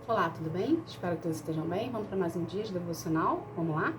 Olá, tudo bem? Espero que todos estejam bem. Vamos para mais um dia de devocional. Vamos lá?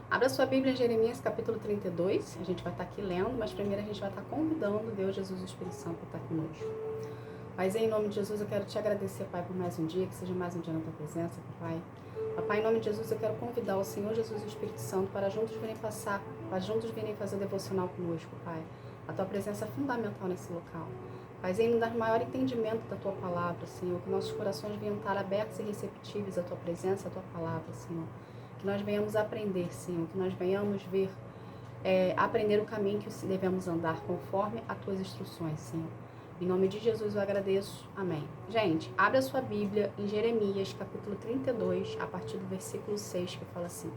Abra sua Bíblia em Jeremias capítulo 32. A gente vai estar aqui lendo, mas primeiro a gente vai estar convidando Deus, Jesus e o Espírito Santo para estar conosco. Mas em nome de Jesus eu quero te agradecer, Pai, por mais um dia, que seja mais um dia na tua presença, Pai. Papai, em nome de Jesus eu quero convidar o Senhor Jesus e o Espírito Santo para juntos virem passar, para juntos virem fazer o devocional conosco, Pai. A tua presença é fundamental nesse local. Pai, em nos dar maior entendimento da Tua Palavra, Senhor, que nossos corações venham estar abertos e receptivos à Tua presença, à Tua Palavra, Senhor. Que nós venhamos aprender, Senhor, que nós venhamos ver, aprender o caminho que devemos andar conforme as Tuas instruções, Senhor. Em nome de Jesus eu agradeço. Amém. Gente, abre a sua Bíblia em Jeremias, capítulo 32, a partir do versículo 6, que fala assim: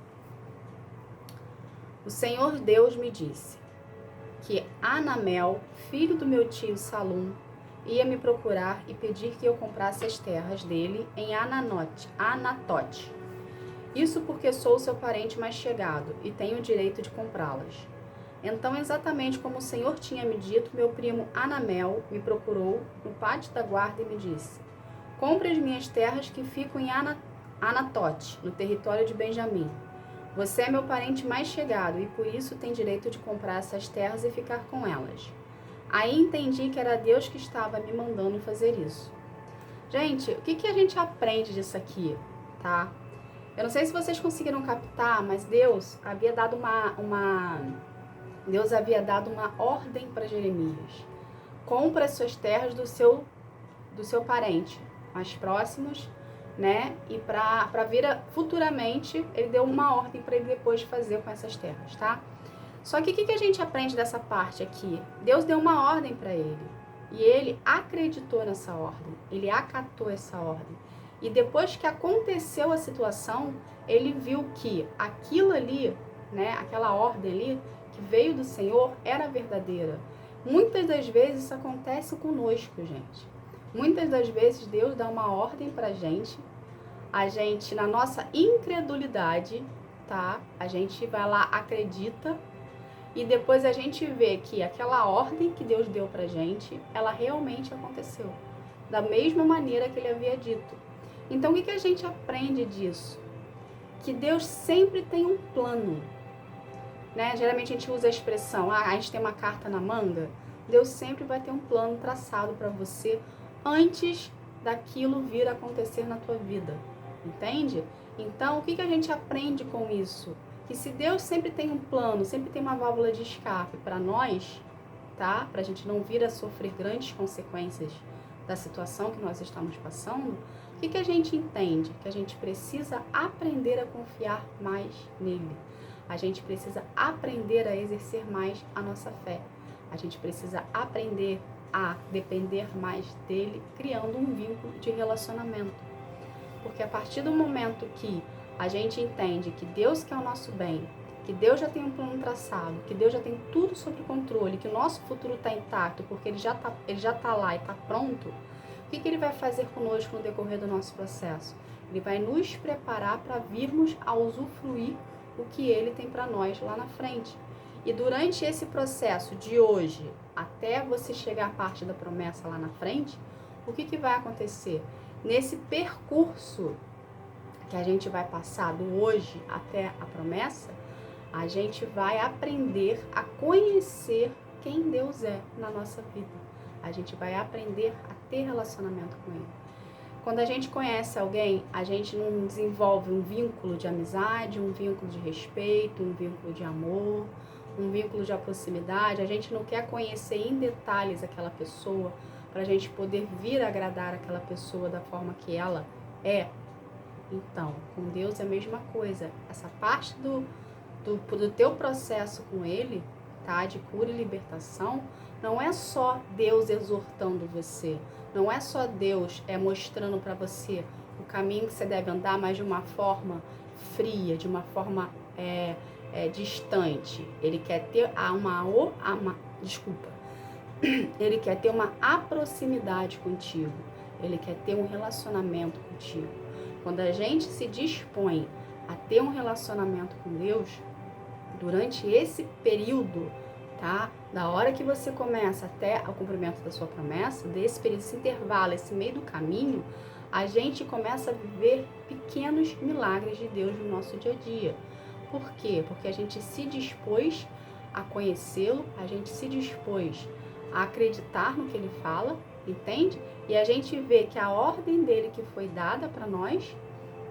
O Senhor Deus me disse que Anamel, filho do meu tio Salum, ia me procurar e pedir que eu comprasse as terras dele em Anatote. Isso porque sou seu parente mais chegado e tenho o direito de comprá-las. Então, exatamente como o Senhor tinha me dito, meu primo Anamel me procurou no pátio da guarda e me disse: Compre as minhas terras que ficam em Anatote, no território de Benjamim. Você é meu parente mais chegado e por isso tem direito de comprar essas terras e ficar com elas. Aí entendi que era Deus que estava me mandando fazer isso. Gente, o que a gente aprende disso aqui, tá? Eu não sei se vocês conseguiram captar, mas Deus havia dado uma ordem para Jeremias. Compra as suas terras do seu parente mais próximos, né? E para vir futuramente, ele deu uma ordem para ele depois fazer com essas terras, tá? Só que o que a gente aprende dessa parte aqui? Deus deu uma ordem para ele e ele acreditou nessa ordem, ele acatou essa ordem. E depois que aconteceu a situação, ele viu que aquilo ali, né? Aquela ordem ali que veio do Senhor era verdadeira. Muitas das vezes isso acontece conosco, gente. Muitas das vezes Deus dá uma ordem pra gente, a gente, na nossa incredulidade, tá? A gente vai lá, acredita, e depois a gente vê que aquela ordem que Deus deu pra gente, ela realmente aconteceu, da mesma maneira que ele havia dito. Então, o que a gente aprende disso? Que Deus sempre tem um plano, né? Geralmente a gente usa a expressão, a gente tem uma carta na manga. Deus sempre vai ter um plano traçado para você antes daquilo vir a acontecer na tua vida, entende? Então, o que a gente aprende com isso? Que se Deus sempre tem um plano, sempre tem uma válvula de escape para nós, tá? Para a gente não vir a sofrer grandes consequências da situação que nós estamos passando, o que a gente entende? Que a gente precisa aprender a confiar mais nele. A gente precisa aprender a exercer mais a nossa fé. A gente precisa aprender a depender mais dele, criando um vínculo de relacionamento. Porque a partir do momento que a gente entende que Deus quer o nosso bem, que Deus já tem um plano traçado, que Deus já tem tudo sob controle, que o nosso futuro está intacto, porque ele já tá lá e está pronto, o que ele vai fazer conosco no decorrer do nosso processo? Ele vai nos preparar para virmos a usufruir o que ele tem para nós lá na frente. E durante esse processo de hoje, até você chegar à parte da promessa lá na frente, o que vai acontecer? Nesse percurso que a gente vai passar do hoje até a promessa, a gente vai aprender a conhecer quem Deus é na nossa vida. A gente vai aprender a ter relacionamento com Ele. Quando a gente conhece alguém, a gente não desenvolve um vínculo de amizade, um vínculo de respeito, um vínculo de amor, um vínculo de proximidade. A gente não quer conhecer em detalhes aquela pessoa para a gente poder vir agradar aquela pessoa da forma que ela é. Então, com Deus é a mesma coisa. Essa parte do teu processo com Ele, tá? De cura e libertação, não é só Deus exortando você, não é só Deus mostrando para você o caminho que você deve andar, mas de uma forma fria, de uma forma distante. Ele quer ter Ele quer ter uma proximidade contigo. Ele quer ter um relacionamento contigo. Quando a gente se dispõe a ter um relacionamento com Deus, durante esse período, tá? Da hora que você começa até o cumprimento da sua promessa, desse período, esse intervalo, esse meio do caminho, a gente começa a viver pequenos milagres de Deus no nosso dia a dia. Por quê? Porque a gente se dispôs a conhecê-lo, a gente se dispôs a acreditar no que ele fala, entende? E a gente vê que a ordem dele que foi dada para nós,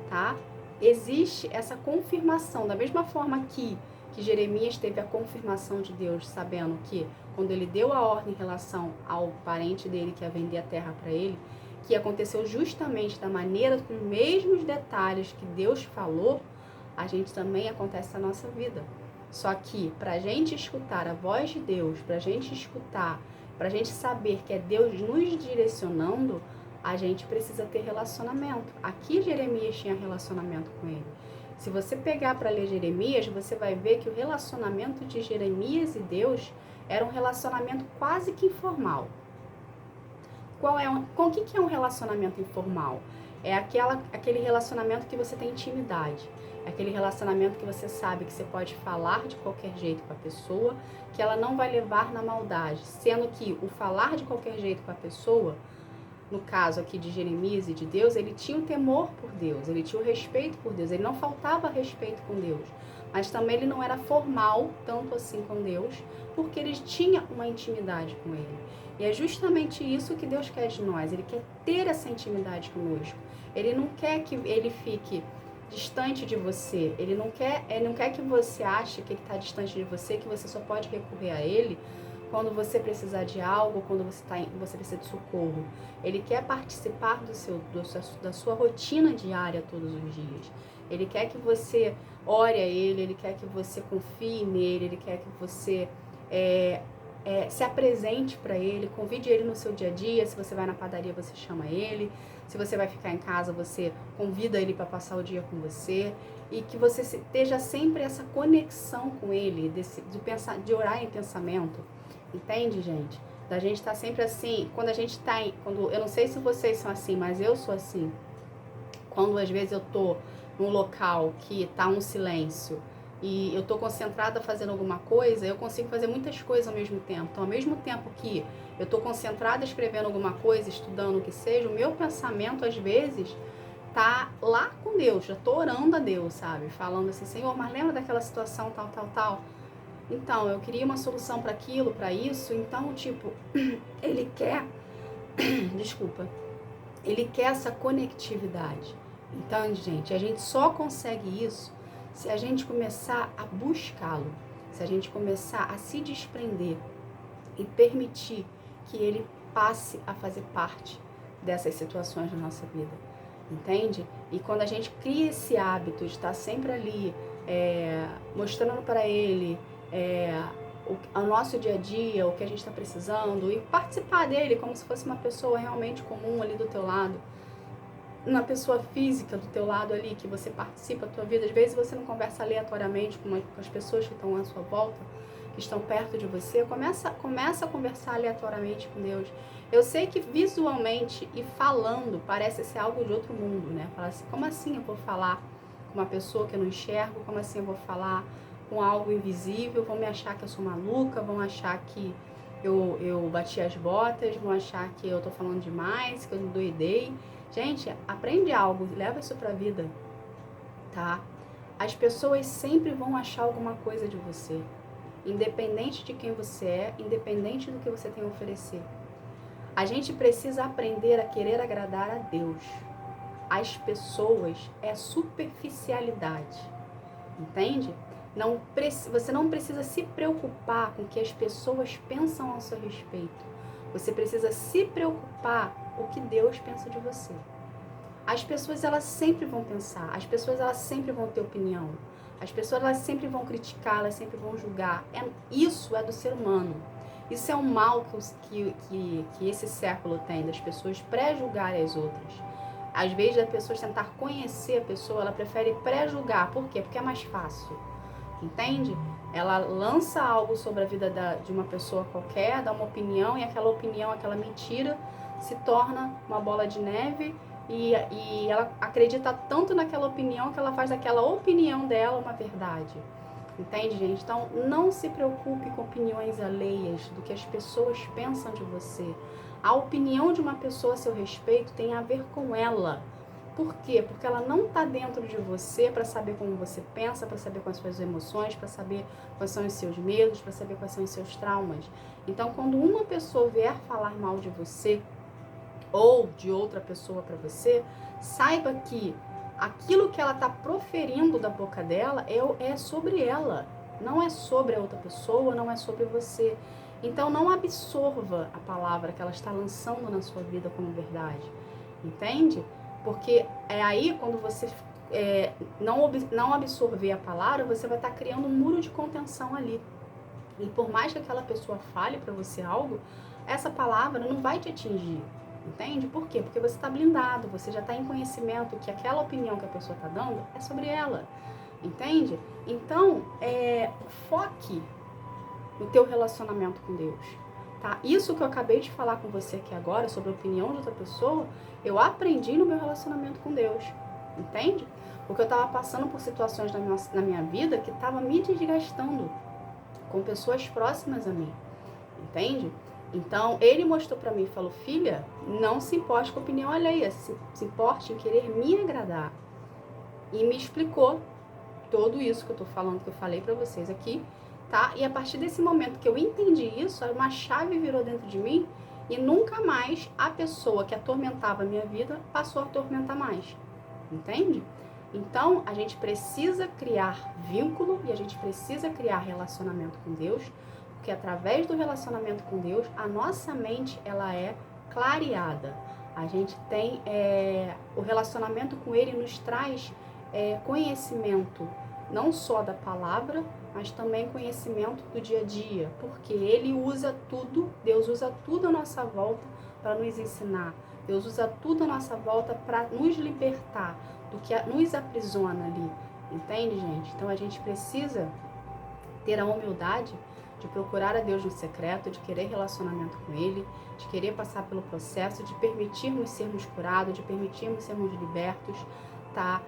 tá? Existe essa confirmação, da mesma forma que Jeremias teve a confirmação de Deus, sabendo que quando ele deu a ordem em relação ao parente dele que ia vender a terra para ele, que aconteceu justamente da maneira, com os mesmos detalhes que Deus falou, a gente também acontece na nossa vida. Só que para a gente escutar a voz de Deus, para a gente escutar, para a gente saber que é Deus nos direcionando, a gente precisa ter relacionamento. Aqui Jeremias tinha relacionamento com ele. Se você pegar para ler Jeremias, você vai ver que o relacionamento de Jeremias e Deus era um relacionamento quase que informal. O que é um relacionamento informal? É aquele relacionamento que você tem intimidade. É aquele relacionamento que você sabe que você pode falar de qualquer jeito com a pessoa, que ela não vai levar na maldade. Sendo que o falar de qualquer jeito com a pessoa, no caso aqui de Jeremias e de Deus, ele tinha o temor por Deus, ele tinha o respeito por Deus, ele não faltava respeito com Deus, mas também ele não era formal, tanto assim com Deus, porque ele tinha uma intimidade com ele. E é justamente isso que Deus quer de nós, ele quer ter essa intimidade conosco. Ele não quer que ele fique distante de você, ele não quer que você ache que ele está distante de você, que você só pode recorrer a ele quando você precisar de algo, quando você precisa de socorro. Ele quer participar da sua rotina diária todos os dias. Ele quer que você ore a ele quer que você confie nele, ele quer que você se apresente para ele, convide ele no seu dia a dia. Se você vai na padaria, você chama ele. Se você vai ficar em casa, você convida ele para passar o dia com você. E que você esteja sempre essa conexão com ele, de orar em pensamento. Entende, gente? Da gente estar sempre assim, eu não sei se vocês são assim, mas eu sou assim. Quando às vezes eu tô num local que tá um silêncio e eu tô concentrada fazendo alguma coisa, eu consigo fazer muitas coisas ao mesmo tempo. Então, ao mesmo tempo que eu tô concentrada escrevendo alguma coisa, estudando o que seja, o meu pensamento às vezes tá lá com Deus, já tô orando a Deus, sabe? Falando assim, Senhor, mas lembra daquela situação tal. Então, eu queria uma solução para aquilo, para isso. Então, ele quer, desculpa, ele quer essa conectividade. Então, gente, a gente só consegue isso se a gente começar a buscá-lo, se a gente começar a se desprender e permitir que ele passe a fazer parte dessas situações na nossa vida, entende? E quando a gente cria esse hábito de estar sempre ali, mostrando para ele, o nosso dia a dia, o que a gente está precisando, e participar dele como se fosse uma pessoa realmente comum ali do teu lado, uma pessoa física do teu lado ali, que você participa da tua vida. Às vezes você não conversa aleatoriamente com as pessoas que estão à sua volta, que estão perto de você. Começa a conversar aleatoriamente com Deus. Eu sei que visualmente e falando parece ser algo de outro mundo, né? Fala assim, como assim eu vou falar com uma pessoa que eu não enxergo? Como assim eu vou falar com algo invisível? Vão me achar que eu sou maluca, vão achar que eu bati as botas, vão achar que eu tô falando demais, que eu doidei. Gente, aprende algo, leva isso pra vida, tá? As pessoas sempre vão achar alguma coisa de você, independente de quem você é, independente do que você tem a oferecer. A gente precisa aprender a querer agradar a Deus. As pessoas é superficialidade, entende? Você não precisa se preocupar com o que as pessoas pensam ao seu respeito. Você precisa se preocupar com o que Deus pensa de você. As pessoas, elas sempre vão pensar. As pessoas, elas sempre vão ter opinião. As pessoas, elas sempre vão criticar, elas sempre vão julgar. Isso é do ser humano. Isso é um mal que esse século tem, das pessoas pré-julgarem as outras. Às vezes, as pessoas tentar conhecer a pessoa, ela prefere pré-julgar. Por quê? Porque é mais fácil. Entende? Ela lança algo sobre a vida de uma pessoa qualquer, dá uma opinião, e aquela opinião, aquela mentira, se torna uma bola de neve, e ela acredita tanto naquela opinião que ela faz daquela opinião dela uma verdade. Entende, gente? Então, não se preocupe com opiniões alheias, do que as pessoas pensam de você. A opinião de uma pessoa a seu respeito tem a ver com ela. Por quê? Porque ela não está dentro de você para saber como você pensa, para saber quais são as suas emoções, para saber quais são os seus medos, para saber quais são os seus traumas. Então, quando uma pessoa vier falar mal de você ou de outra pessoa para você, saiba que aquilo que ela está proferindo da boca dela é sobre ela, não é sobre a outra pessoa, não é sobre você. Então, não absorva a palavra que ela está lançando na sua vida como verdade, entende? Porque é aí, quando você não absorver a palavra, você vai estar criando um muro de contenção ali. E por mais que aquela pessoa fale para você algo, essa palavra não vai te atingir, entende? Por quê? Porque você está blindado, você já está em conhecimento que aquela opinião que a pessoa está dando é sobre ela, entende? Então, foque no teu relacionamento com Deus, tá? Isso que eu acabei de falar com você aqui agora, sobre a opinião de outra pessoa, eu aprendi no meu relacionamento com Deus, entende? Porque eu estava passando por situações na minha vida que estava me desgastando com pessoas próximas a mim, entende? Então, ele mostrou para mim e falou, filha, não se importe com a opinião alheia, se importe em querer me agradar. E me explicou tudo isso que eu tô falando, que eu falei para vocês aqui, tá? E a partir desse momento que eu entendi isso, uma chave virou dentro de mim e nunca mais a pessoa que atormentava a minha vida passou a atormentar mais, entende? Então, a gente precisa criar vínculo e a gente precisa criar relacionamento com Deus, porque através do relacionamento com Deus, a nossa mente, ela é clareada. A gente tem, o relacionamento com Ele nos traz conhecimento, não só da palavra, mas também conhecimento do dia a dia, porque Ele usa tudo, Deus usa tudo à nossa volta para nos ensinar. Deus usa tudo à nossa volta para nos libertar do que nos aprisiona ali, entende, gente? Então a gente precisa ter a humildade de procurar a Deus no secreto, de querer relacionamento com Ele, de querer passar pelo processo, de permitirmos sermos curados, de permitirmos sermos libertos, tá?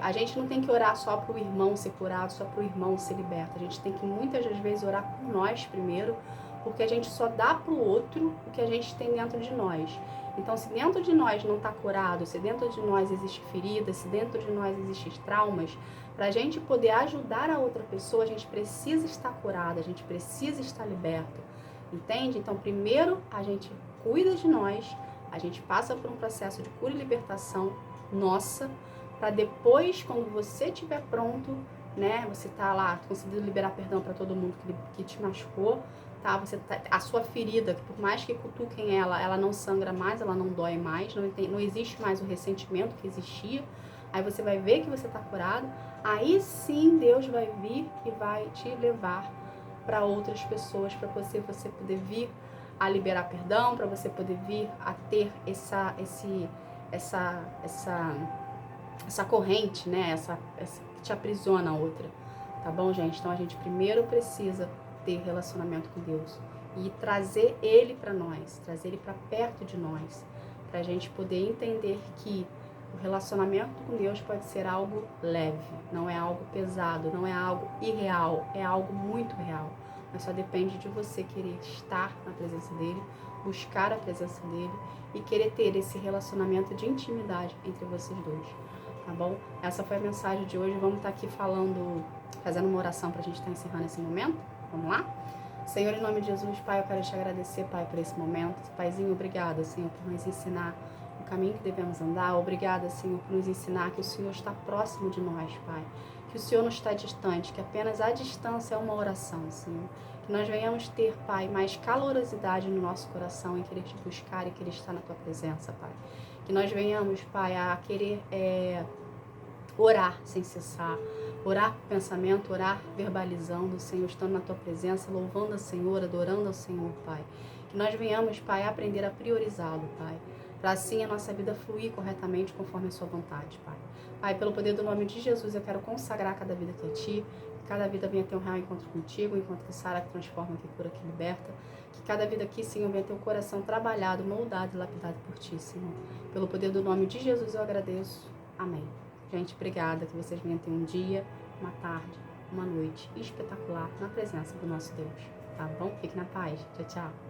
A gente não tem que orar só para o irmão ser curado, só para o irmão ser liberto. A gente tem que muitas das vezes orar por nós primeiro, porque a gente só dá para o outro o que a gente tem dentro de nós. Então, se dentro de nós não está curado, se dentro de nós existe ferida, se dentro de nós existem traumas, para a gente poder ajudar a outra pessoa, a gente precisa estar curado, a gente precisa estar liberto, entende? Então, primeiro a gente cuida de nós, a gente passa por um processo de cura e libertação nossa, para depois, quando você estiver pronto, né, você tá lá conseguindo liberar perdão para todo mundo que te machucou, tá? A sua ferida, que por mais que cutuquem ela não sangra mais, ela não dói mais, não existe mais o ressentimento que existia. Aí você vai ver que você está curado. Aí sim Deus vai vir e vai te levar para outras pessoas, para você poder vir a liberar perdão, para você poder vir a ter essa corrente, né? Essa que te aprisiona a outra. Tá bom, gente? Então a gente primeiro precisa ter relacionamento com Deus e trazer Ele para nós, trazer Ele para perto de nós, para a gente poder entender que o relacionamento com Deus pode ser algo leve, não é algo pesado, não é algo irreal, é algo muito real. Mas só depende de você querer estar na presença dEle, buscar a presença dEle e querer ter esse relacionamento de intimidade entre vocês dois, tá bom? Essa foi a mensagem de hoje. Vamos estar aqui fazendo uma oração para a gente estar encerrando esse momento. Vamos lá? Senhor, em nome de Jesus, Pai, eu quero te agradecer, Pai, por esse momento. Paizinho, obrigada, Senhor, por nos ensinar o caminho que devemos andar. Obrigada, Senhor, por nos ensinar que o Senhor está próximo de nós, Pai. Que o Senhor não está distante, que apenas a distância é uma oração, Senhor. Que nós venhamos ter, Pai, mais calorosidade no nosso coração em querer te buscar e querer estar na Tua presença, Pai. Que nós venhamos, Pai, a querer orar sem cessar, orar com pensamento, orar verbalizando, Senhor, estando na Tua presença, louvando ao Senhor, adorando ao Senhor, Pai. Que nós venhamos, Pai, a aprender a priorizá-lo, Pai, para assim a nossa vida fluir corretamente conforme a Sua vontade, Pai. Pai, pelo poder do nome de Jesus, eu quero consagrar cada vida aqui a Ti, que cada vida venha ter um real encontro contigo, um encontro que sara, que transforma, que cura, que liberta, que cada vida aqui, Senhor, venha ter o coração trabalhado, moldado e lapidado por Ti, Senhor. Pelo poder do nome de Jesus eu agradeço. Amém. Gente, obrigada, que vocês venham ter um dia, uma tarde, uma noite espetacular na presença do nosso Deus, tá bom? Fique na paz. Tchau, tchau.